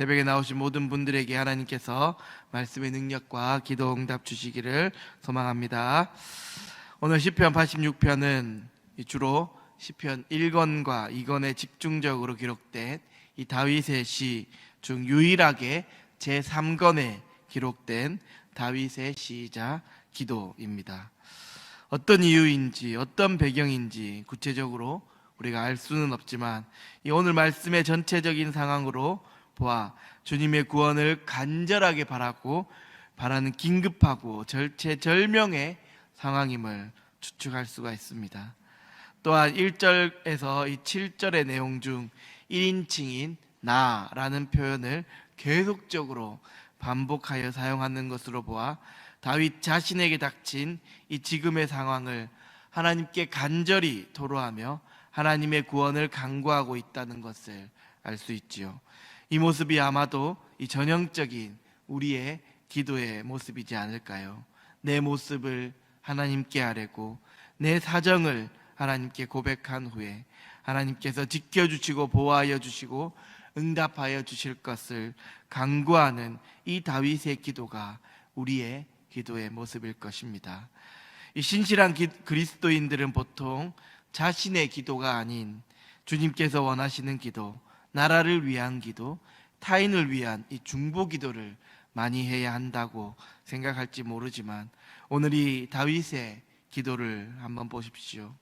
새벽에 나오신 모든 분들에게 하나님께서 말씀의 능력과 기도 응답 주시기를 소망합니다. 오늘 시편 86편은 주로 시편 1권과 2권에 집중적으로 기록된 이 다윗의 시 중 유일하게 제3권에 기록된 다윗의 시이자 기도입니다. 어떤 이유인지 어떤 배경인지 구체적으로 우리가 알 수는 없지만 이 오늘 말씀의 전체적인 상황으로 보아 주님의 구원을 간절하게 바라는 긴급하고 절체절명의 상황임을 추측할 수가 있습니다. 또한 1절에서 이 7절의 내용 중 1인칭인 나라는 표현을 계속적으로 반복하여 사용하는 것으로 보아 다윗 자신에게 닥친 이 지금의 상황을 하나님께 간절히 토로하며 하나님의 구원을 간구하고 있다는 것을 알 수 있지요. 이 모습이 아마도 이 전형적인 우리의 기도의 모습이지 않을까요? 내 모습을 하나님께 아뢰고 내 사정을 하나님께 고백한 후에 하나님께서 지켜주시고 보호하여 주시고 응답하여 주실 것을 간구하는 이 다윗의 기도가 우리의 기도의 모습일 것입니다. 이 신실한 그리스도인들은 보통 자신의 기도가 아닌 주님께서 원하시는 기도, 나라를 위한 기도, 타인을 위한 이 중보 기도를 많이 해야 한다고 생각할지 모르지만 오늘 이 다윗의 기도를 한번 보십시오.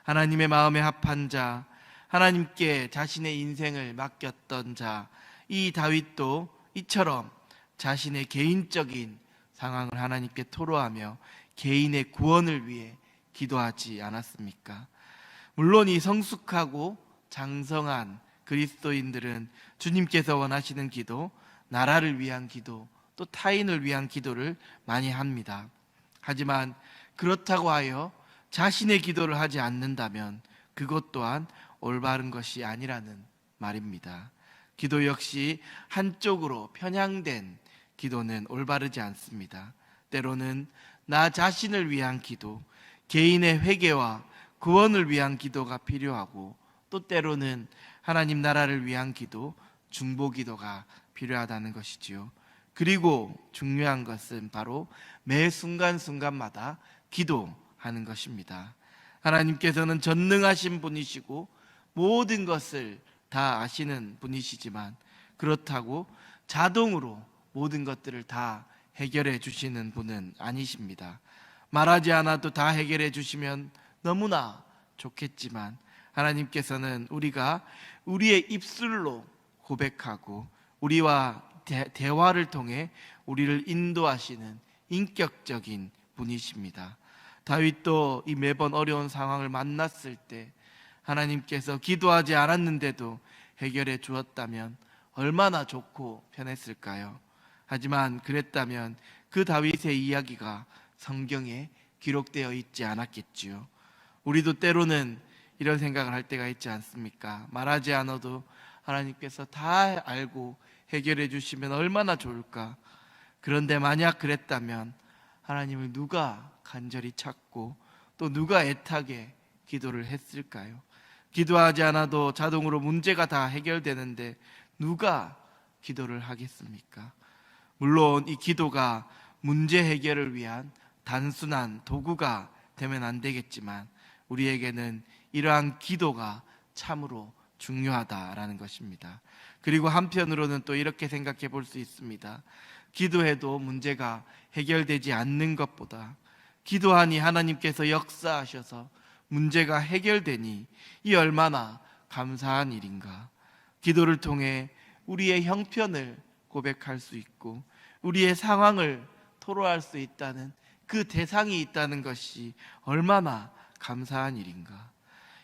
하나님의 마음에 합한 자, 하나님께 자신의 인생을 맡겼던 자, 이 다윗도 이처럼 자신의 개인적인 상황을 하나님께 토로하며 개인의 구원을 위해 기도하지 않았습니까? 물론 이 성숙하고 장성한 그리스도인들은 주님께서 원하시는 기도, 나라를 위한 기도, 또 타인을 위한 기도를 많이 합니다. 하지만 그렇다고 하여 자신의 기도를 하지 않는다면 그것 또한 올바른 것이 아니라는 말입니다. 기도 역시 한쪽으로 편향된 기도는 올바르지 않습니다. 때로는 나 자신을 위한 기도, 개인의 회개와 구원을 위한 기도가 필요하고 또 때로는 하나님 나라를 위한 기도, 중보 기도가 필요하다는 것이지요. 그리고 중요한 것은 바로 매 순간순간마다 기도하는 것입니다. 하나님께서는 전능하신 분이시고 모든 것을 다 아시는 분이시지만 그렇다고 자동으로 모든 것들을 다 해결해 주시는 분은 아니십니다. 말하지 않아도 다 해결해 주시면 너무나 좋겠지만 하나님께서는 우리가 우리의 입술로 고백하고 우리와 대화를 통해 우리를 인도하시는 인격적인 분이십니다. 다윗도 이 매번 어려운 상황을 만났을 때 하나님께서 기도하지 않았는데도 해결해 주었다면 얼마나 좋고 편했을까요? 하지만 그랬다면 그 다윗의 이야기가 성경에 기록되어 있지 않았겠지요. 우리도 때로는 이런 생각을 할 때가 있지 않습니까? 말하지 않아도 하나님께서 다 알고 해결해 주시면 얼마나 좋을까? 그런데 만약 그랬다면 하나님을 누가 간절히 찾고 또 누가 애타게 기도를 했을까요? 기도하지 않아도 자동으로 문제가 다 해결되는데 누가 기도를 하겠습니까? 물론 이 기도가 문제 해결을 위한 단순한 도구가 되면 안 되겠지만 우리에게는 이러한 기도가 참으로 중요하다라는 것입니다. 그리고 한편으로는 또 이렇게 생각해 볼 수 있습니다. 기도해도 문제가 해결되지 않는 것보다 기도하니 하나님께서 역사하셔서 문제가 해결되니 이 얼마나 감사한 일인가. 기도를 통해 우리의 형편을 고백할 수 있고 우리의 상황을 토로할 수 있다는 그 대상이 있다는 것이 얼마나 감사한 일인가.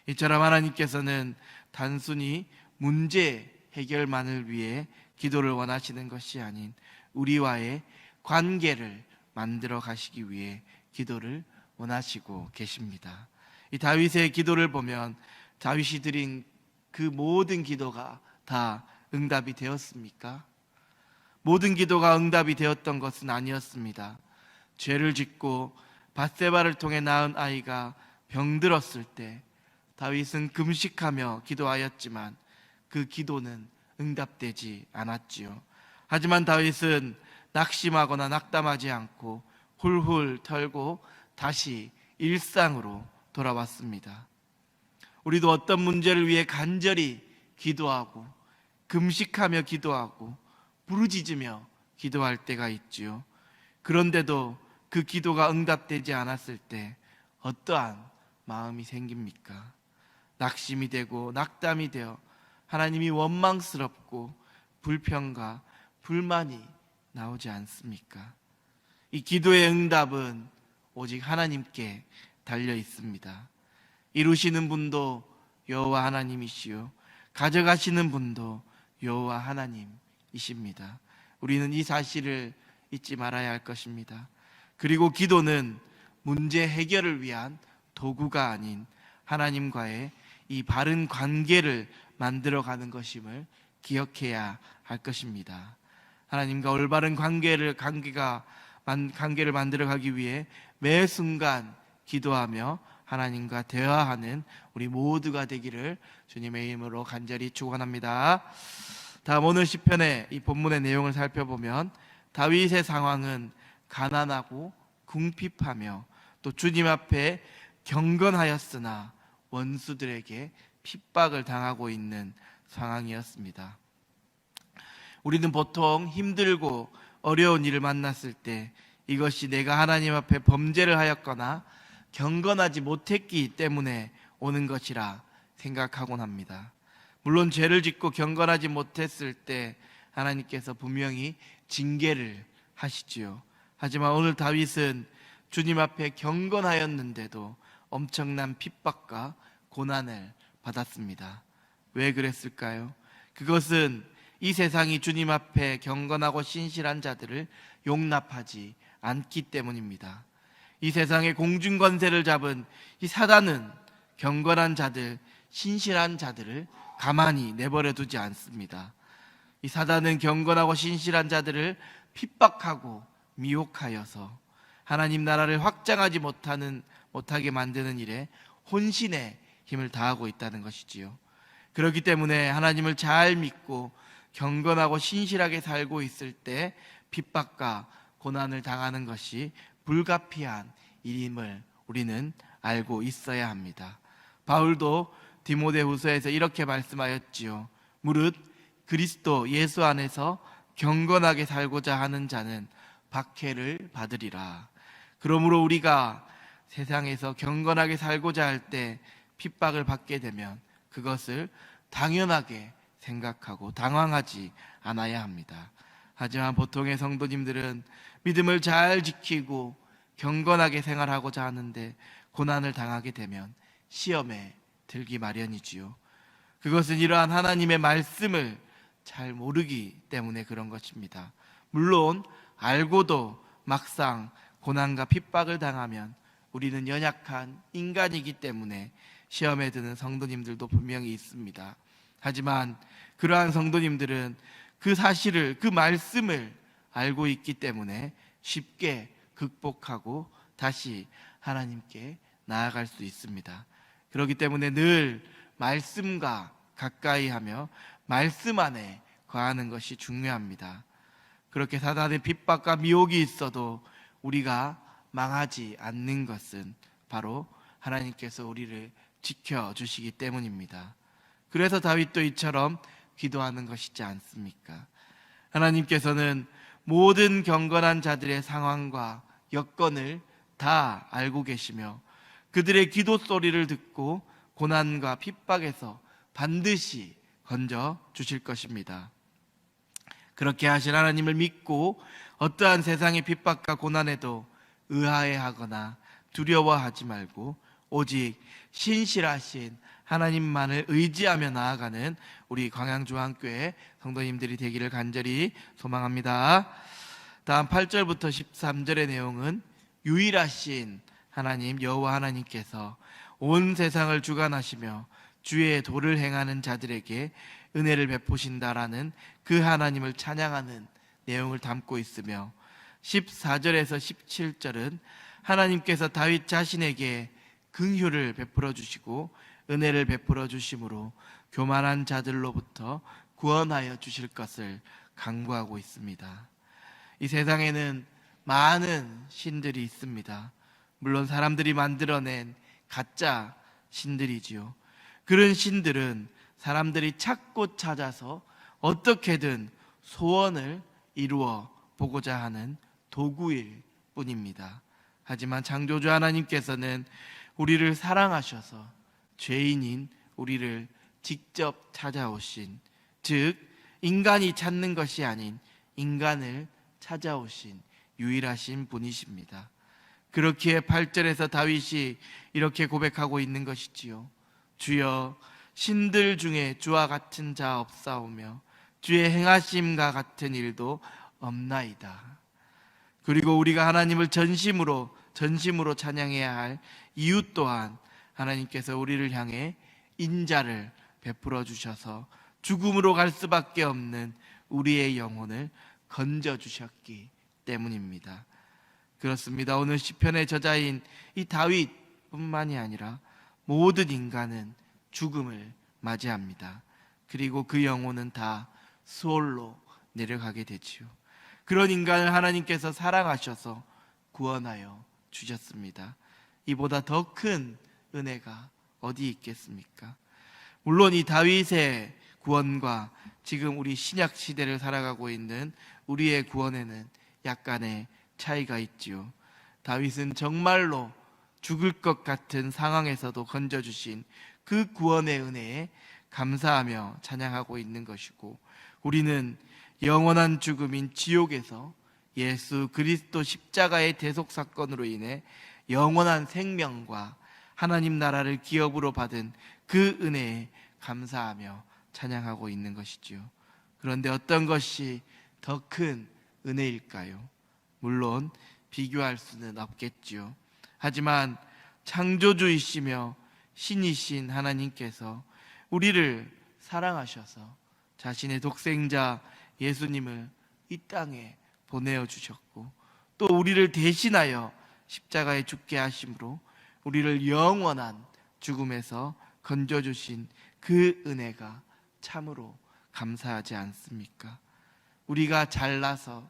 이처럼 하나님께서는 단순히 문제 해결만을 위해 기도를 원하시는 것이 아닌 우리와의 관계를 만들어 가시기 위해 기도를 원하시고 계십니다. 이 다윗의 기도를 보면 다윗이 드린 그 모든 기도가 다 응답이 되었습니까? 모든 기도가 응답이 되었던 것은 아니었습니다. 죄를 짓고 밧세바를 통해 낳은 아이가 병들었을 때 다윗은 금식하며 기도하였지만 그 기도는 응답되지 않았지요. 하지만 다윗은 낙심하거나 낙담하지 않고 훌훌 털고 다시 일상으로 돌아왔습니다. 우리도 어떤 문제를 위해 간절히 기도하고 금식하며 기도하고 부르짖으며 기도할 때가 있지요. 그런데도 그 기도가 응답되지 않았을 때 어떠한 마음이 생깁니까? 낙심이 되고 낙담이 되어 하나님이 원망스럽고 불평과 불만이 나오지 않습니까? 이 기도의 응답은 오직 하나님께 달려 있습니다. 이루시는 분도 여호와 하나님이시요 가져가시는 분도 여호와 하나님이십니다. 우리는 이 사실을 잊지 말아야 할 것입니다. 그리고 기도는 문제 해결을 위한 도구가 아닌 하나님과의 이 바른 관계를 만들어가는 것임을 기억해야 할 것입니다. 하나님과 올바른 관계를 만들어가기 위해 매 순간 기도하며 하나님과 대화하는 우리 모두가 되기를 주님의 이름으로 간절히 축원합니다. 다음 오늘 시편의 이 본문의 내용을 살펴보면 다윗의 상황은 가난하고 궁핍하며 또 주님 앞에 경건하였으나 원수들에게 핍박을 당하고 있는 상황이었습니다. 우리는 보통 힘들고 어려운 일을 만났을 때 이것이 내가 하나님 앞에 범죄를 하였거나 경건하지 못했기 때문에 오는 것이라 생각하곤 합니다. 물론 죄를 짓고 경건하지 못했을 때 하나님께서 분명히 징계를 하시지요. 하지만 오늘 다윗은 주님 앞에 경건하였는데도 엄청난 핍박과 고난을 받았습니다. 왜 그랬을까요? 그것은 이 세상이 주님 앞에 경건하고 신실한 자들을 용납하지 않기 때문입니다. 이 세상의 공중권세를 잡은 이 사단은 경건한 자들, 신실한 자들을 가만히 내버려 두지 않습니다. 이 사단은 경건하고 신실한 자들을 핍박하고 미혹하여서 하나님 나라를 확장하지 못하게 만드는 일에 혼신의 힘을 다하고 있다는 것이지요. 그렇기 때문에 하나님을 잘 믿고 경건하고 신실하게 살고 있을 때 핍박과 고난을 당하는 것이 불가피한 일임을 우리는 알고 있어야 합니다. 바울도 디모데후서에서 이렇게 말씀하였지요. 무릇 그리스도 예수 안에서 경건하게 살고자 하는 자는 박해를 받으리라. 그러므로 우리가 세상에서 경건하게 살고자 할 때 핍박을 받게 되면 그것을 당연하게 생각하고 당황하지 않아야 합니다. 하지만 보통의 성도님들은 믿음을 잘 지키고 경건하게 생활하고자 하는데 고난을 당하게 되면 시험에 들기 마련이지요. 그것은 이러한 하나님의 말씀을 잘 모르기 때문에 그런 것입니다. 물론 알고도 막상 고난과 핍박을 당하면 우리는 연약한 인간이기 때문에 시험에 드는 성도님들도 분명히 있습니다. 하지만 그러한 성도님들은 그 사실을, 그 말씀을 알고 있기 때문에 쉽게 극복하고 다시 하나님께 나아갈 수 있습니다. 그렇기 때문에 늘 말씀과 가까이 하며 말씀 안에 거하는 것이 중요합니다. 그렇게 사단의 핍박과 미혹이 있어도 우리가 망하지 않는 것은 바로 하나님께서 우리를 지켜주시기 때문입니다. 그래서 다윗도 이처럼 기도하는 것이지 않습니까? 하나님께서는 모든 경건한 자들의 상황과 여건을 다 알고 계시며 그들의 기도 소리를 듣고 고난과 핍박에서 반드시 건져 주실 것입니다. 그렇게 하신 하나님을 믿고 어떠한 세상의 핍박과 고난에도 의아해하거나 두려워하지 말고 오직 신실하신 하나님만을 의지하며 나아가는 우리 광양중앙교회 성도님들이 되기를 간절히 소망합니다. 다음 8절부터 13절의 내용은 유일하신 하나님 여호와 하나님께서 온 세상을 주관하시며 주의 도를 행하는 자들에게 은혜를 베푸신다라는 그 하나님을 찬양하는 내용을 담고 있으며 14절에서 17절은 하나님께서 다윗 자신에게 긍휼을 베풀어 주시고 은혜를 베풀어 주심으로 교만한 자들로부터 구원하여 주실 것을 간구하고 있습니다. 이 세상에는 많은 신들이 있습니다. 물론 사람들이 만들어낸 가짜 신들이지요. 그런 신들은 사람들이 찾고 찾아서 어떻게든 소원을 이루어 보고자 하는 도구일 뿐입니다. 하지만 창조주 하나님께서는 우리를 사랑하셔서 죄인인 우리를 직접 찾아오신, 즉 인간이 찾는 것이 아닌 인간을 찾아오신 유일하신 분이십니다. 그렇기에 8절에서 다윗이 이렇게 고백하고 있는 것이지요. 주여, 신들 중에 주와 같은 자 없사오며 주의 행하심과 같은 일도 없나이다. 그리고 우리가 하나님을 전심으로 찬양해야 할 이유 또한 하나님께서 우리를 향해 인자를 베풀어 주셔서 죽음으로 갈 수밖에 없는 우리의 영혼을 건져 주셨기 때문입니다. 그렇습니다. 오늘 시편의 저자인 이 다윗뿐만이 아니라 모든 인간은 죽음을 맞이합니다. 그리고 그 영혼은 다 수월로 내려가게 되지요. 그런 인간을 하나님께서 사랑하셔서 구원하여 주셨습니다. 이보다 더 큰 은혜가 어디 있겠습니까? 물론 이 다윗의 구원과 지금 우리 신약 시대를 살아가고 있는 우리의 구원에는 약간의 차이가 있지요. 다윗은 정말로 죽을 것 같은 상황에서도 건져주신 그 구원의 은혜에 감사하며 찬양하고 있는 것이고, 우리는 영원한 죽음인 지옥에서 예수 그리스도 십자가의 대속 사건으로 인해 영원한 생명과 하나님 나라를 기업으로 받은 그 은혜에 감사하며 찬양하고 있는 것이지요. 그런데 어떤 것이 더 큰 은혜일까요? 물론 비교할 수는 없겠지요. 하지만 창조주이시며 신이신 하나님께서 우리를 사랑하셔서 자신의 독생자 예수님을 이 땅에 보내어 주셨고, 또 우리를 대신하여 십자가에 죽게 하심으로 우리를 영원한 죽음에서 건져주신 그 은혜가 참으로 감사하지 않습니까? 우리가 잘나서,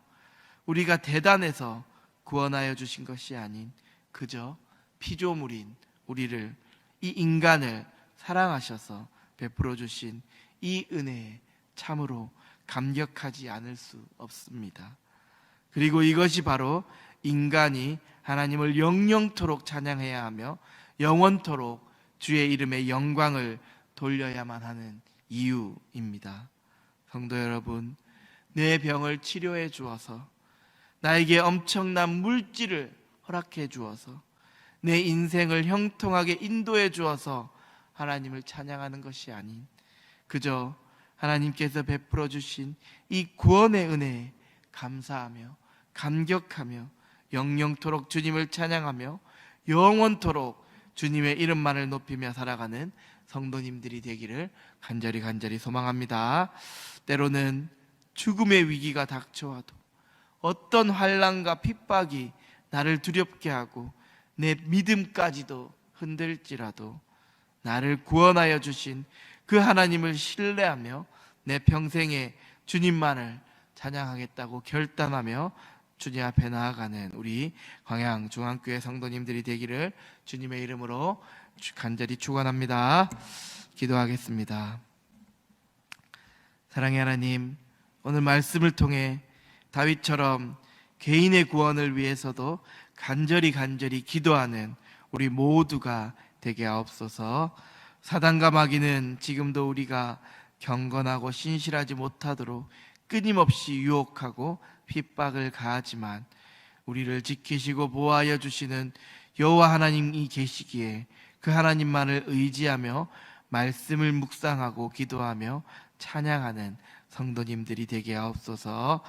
우리가 대단해서 구원하여 주신 것이 아닌 그저 피조물인 우리를, 이 인간을 사랑하셔서 베풀어 주신 이 은혜에 참으로 감격하지 않을 수 없습니다. 그리고 이것이 바로 인간이 하나님을 영영토록 찬양해야 하며 영원토록 주의 이름의 영광을 돌려야만 하는 이유입니다. 성도 여러분, 내 병을 치료해 주어서, 나에게 엄청난 물질을 허락해 주어서, 내 인생을 형통하게 인도해 주어서 하나님을 찬양하는 것이 아닌 그저 하나님께서 베풀어 주신 이 구원의 은혜에 감사하며 감격하며 영영토록 주님을 찬양하며 영원토록 주님의 이름만을 높이며 살아가는 성도님들이 되기를 간절히 소망합니다. 때로는 죽음의 위기가 닥쳐와도, 어떤 환난과 핍박이 나를 두렵게 하고 내 믿음까지도 흔들지라도 나를 구원하여 주신 그 하나님을 신뢰하며 내 평생에 주님만을 찬양하겠다고 결단하며 주님 앞에 나아가는 우리 광양중앙교회 성도님들이 되기를 주님의 이름으로 간절히 축원합니다. 기도하겠습니다. 사랑의 하나님, 오늘 말씀을 통해 다윗처럼 개인의 구원을 위해서도 간절히 기도하는 우리 모두가 되게 하옵소서. 사단과 마귀는 지금도 우리가 경건하고 신실하지 못하도록 끊임없이 유혹하고 핍박을 가하지만 우리를 지키시고 보호하여 주시는 여호와 하나님이 계시기에 그 하나님만을 의지하며 말씀을 묵상하고 기도하며 찬양하는 성도님들이 되게 하옵소서.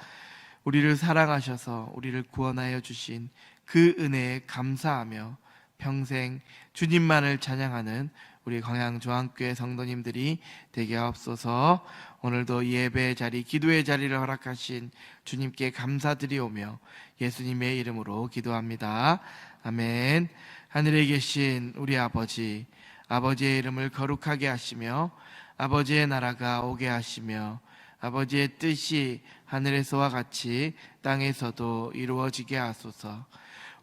우리를 사랑하셔서 우리를 구원하여 주신 그 은혜에 감사하며 평생 주님만을 찬양하는 우리 광양중앙교회 성도님들이 되게 하옵소서. 오늘도 예배의 자리, 기도의 자리를 허락하신 주님께 감사드리오며 예수님의 이름으로 기도합니다. 아멘. 하늘에 계신 우리 아버지의 이름을 거룩하게 하시며 아버지의 나라가 오게 하시며 아버지의 뜻이 하늘에서와 같이 땅에서도 이루어지게 하소서.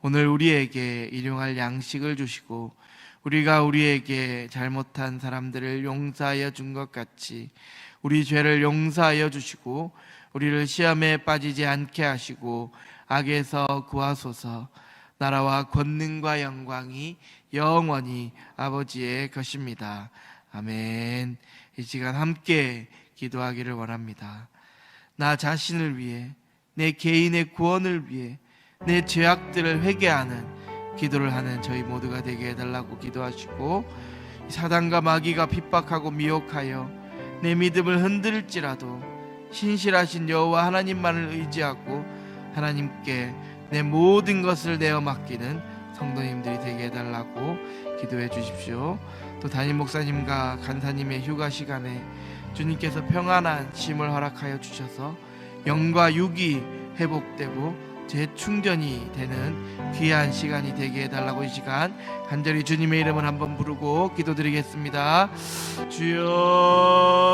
오늘 우리에게 일용할 양식을 주시고 우리가 우리에게 잘못한 사람들을 용서하여 준 것 같이 우리 죄를 용서하여 주시고 우리를 시험에 빠지지 않게 하시고 악에서 구하소서. 나라와 권능과 영광이 영원히 아버지의 것입니다. 아멘. 이 시간 함께 기도하기를 원합니다. 나 자신을 위해, 내 개인의 구원을 위해 내 죄악들을 회개하는 기도를 하는 저희 모두가 되게 해달라고 기도하시고, 사단과 마귀가 핍박하고 미혹하여 내 믿음을 흔들지라도 신실하신 여호와 하나님만을 의지하고 하나님께 내 모든 것을 내어 맡기는 성도님들이 되게 해달라고 기도해 주십시오. 또 담임 목사님과 간사님의 휴가 시간에 주님께서 평안한 쉼을 허락하여 주셔서 영과 육이 회복되고 재충전이 되는 귀한 시간이 되게 해달라고 이 시간 간절히 주님의 이름을 한번 부르고 기도드리겠습니다. 주여